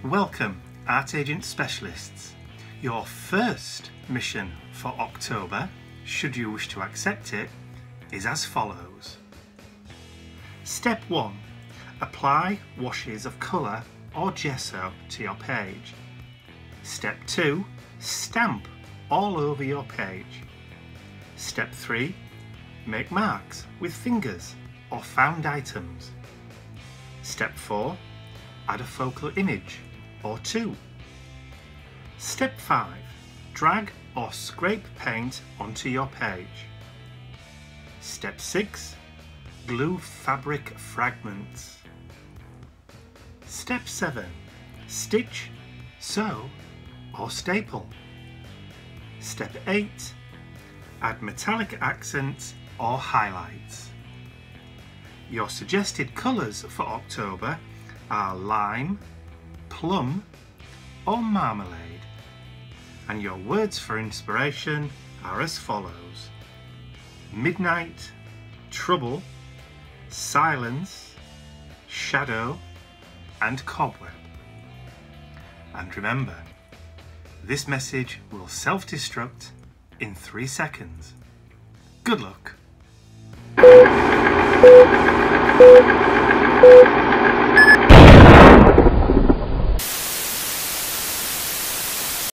Welcome, Art Agent Specialists. Your first mission for October, should you wish to accept it, is as follows. Step 1. Apply washes of colour or gesso to your page. Step 2. Stamp all over your page. Step 3. Make marks with fingers or found items. Step 4. Add a focal image or two. Step 5. Drag or scrape paint onto your page. Step 6. Glue fabric fragments. Step 7. Stitch, sew or staple. Step 8. Add metallic accents or highlights. Your suggested colours for October are lime, plum or marmalade, and your words for inspiration are as follows: midnight, trouble, silence, shadow and cobweb. And remember, this message will self-destruct in 3 seconds. Good luck!